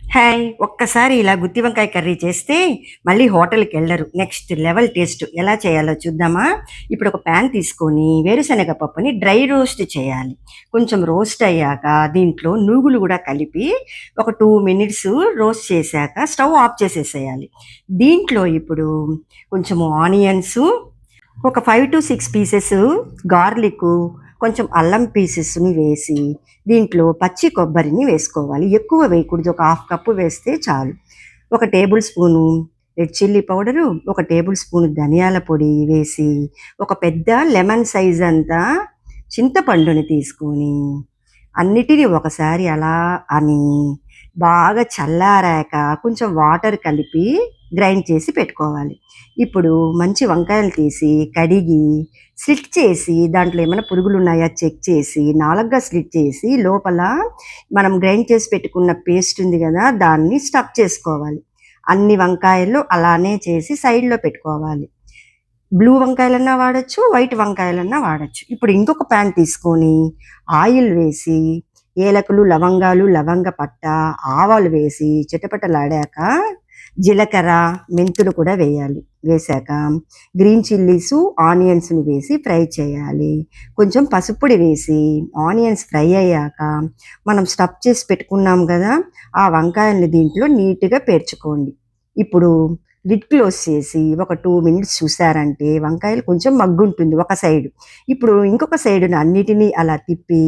Hi! ఒక్కసారి ఇలా గుత్తి వంకాయ కర్రీ చేస్తే మళ్ళీ హోటల్‌కెళ్లరు. నెక్స్ట్ లెవెల్ టేస్ట్ ఎలా చేయాలో చూద్దామా? ఇప్పుడు ఒక పాన్ తీసుకొని వేరుశనగ పప్పుని డ్రై రోస్ట్ చేయాలి. కొంచెం రోస్ట్ అయ్యాక దీంట్లో నూగులు గూడా కలిపి ఒక 2 మినిట్స్ రోస్ట్ చేశాక స్టవ్ ఆఫ్ చేసేసేయాలి. దీంట్లో ఇప్పుడు కొంచెము ఆనియన్సు, ఒక 5-6 పీసెస్ గార్లికు, కొంచెం అల్లం పీసెస్‌ని వేసి, దీంట్లో పచ్చి కొబ్బరిని వేసుకోవాలి. ఎక్కువ వేయకూడదు. ఒక హాఫ్ కప్పు వేస్తే చాలు. ఒక table spoon red chilli powder, ఒక టేబుల్ స్పూన్ ధనియాల పొడి వేసి, ఒక పెద్ద లెమన్ సైజ్ అంతా చింతపండుని తీసుకొని, అన్నిటిని ఒకసారి అలా అని బాగా చల్లారాక కొంచెం వాటర్ కలిపి గ్రైండ్ చేసి పెట్టుకోవాలి. ఇప్పుడు మంచి వంకాయలు తీసి, కడిగి, స్లిట్ చేసి, దాంట్లో ఏమైనా పురుగులున్నాయా చెక్ చేసి, 4గా స్లిట్ చేసి, లోపల మనం గ్రైండ్ చేసి పెట్టుకున్న పేస్ట్ ఉంది గదా! దాన్ని స్టఫ్ చేసుకోవాలి. అన్ని వంకాయలు అలానే చేసి సైడ్‌లో పెట్టుకోవాలి. బ్లూ వంకాయలన్నా వాడొచ్చు, వైట్ వంకాయలన్నా వాడొచ్చు. ఇప్పుడు ఇంకొక పాన్ తీసుకొని, ఆయిల్ వేసి, ఏలకులు, లవంగాలు, లవంగ పట్ట, ఆవాలు వేసి చిటపటలాడాక జీలకర్ర, మెంతులు కూడా వేయాలి. వేశాక గ్రీన్ చిల్లీసు, ఆనియన్స్‌ని వేసి ఫ్రై చేయాలి. కొంచెం పసుప్పొడి వేసి ఆనియన్స్ ఫ్రై అయ్యాక మనం స్టఫ్ చేసి పెట్టుకున్నాం గదా! ఆ వంకాయల్ని దీంట్లో నీట్‌గా పేర్చుకోండి. ఇప్పుడు లిడ్ క్లోజ్ చేసి ఒక 2 మినిట్స్ చూసారంటే వంకాయలు కొంచెం మగ్గుంటుంది ఒక సైడ్. ఇప్పుడు ఇంకొక సైడున అన్నిటిని అలా తిప్పి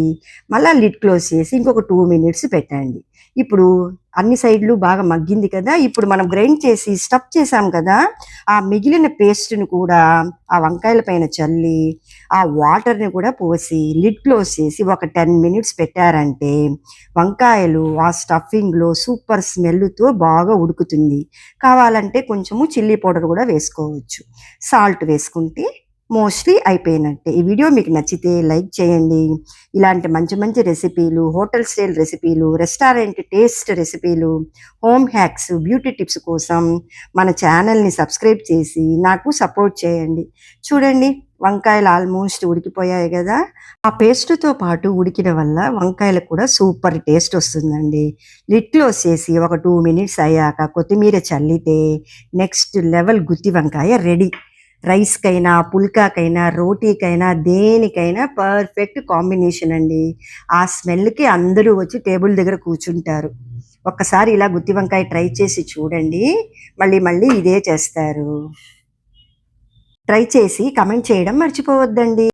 మళ్ళా లిడ్ క్లోజ్ చేసి ఇంకొక 2 మినిట్స్ పెట్టండి. ఇప్పుడు అన్ని సైడ్‌లు బాగా మగ్గింది కదా! ఇప్పుడు మనం గ్రైండ్ చేసి స్టఫ్ చేసాం కదా! ఆ మిగిలిన పేస్ట్‌ని కూడా ఆ వంకాయల పైన చల్లి, ఆ వాటర్‌ని కూడా పోసి లిడ్ క్లోజ్ చేసి ఒక 10 మినిట్స్ పెట్టారంటే వంకాయలు ఆ స్టఫింగ్‌లో సూపర్ స్మెల్‌తో బాగా ఉడుకుతుంది. కావాలంటే కొంచెము చిల్లీ పౌడర్ కూడా వేసుకోవచ్చు. సాల్ట్ వేసుకుంటే మోస్ట్‌లీ అయిపోయినట్టే. ఈ వీడియో మీకు నచ్చితే లైక్ చేయండి. ఇలాంటి మంచి మంచి రెసిపీలు, హోటల్ స్టైల్ రెసిపీలు, రెస్టారెంట్ టేస్ట్ రెసిపీలు, హోమ్ హ్యాక్స్, బ్యూటీ టిప్స్ కోసం మన ఛానల్‌ని సబ్స్క్రైబ్ చేసి నాకు సపోర్ట్ చేయండి. చూడండి వంకాయలు ఆల్మోస్ట్ ఉడికిపోయాయి గదా! ఆ పేస్ట్‌తో పాటు ఉడికిన వల్ల వంకాయలకు కూడా సూపర్ టేస్ట్ వస్తుందండి. లిడ్ క్లోజ్ చేసి ఒక 2 మినిట్స్ అయ్యాక కొత్తిమీర చల్లితే నెక్స్ట్ లెవెల్ గుత్తి వంకాయ రెడీ. రైస్‌కైనా, పుల్కాకైనా, రోటీకైనా, దేనికైనా పర్ఫెక్ట్ కాంబినేషన్ అండి. ఆ స్మెల్‌కి అందరూ వచ్చి టేబుల్ దగ్గర కూర్చుంటారు. ఒక్కసారి ఇలా గుత్తి వంకాయ ట్రై చేసి చూడండి. మళ్ళీ మళ్ళీ ఇదే చేస్తారు. ట్రై చేసి కమెంట్ చేయడం మర్చిపోవద్దండి.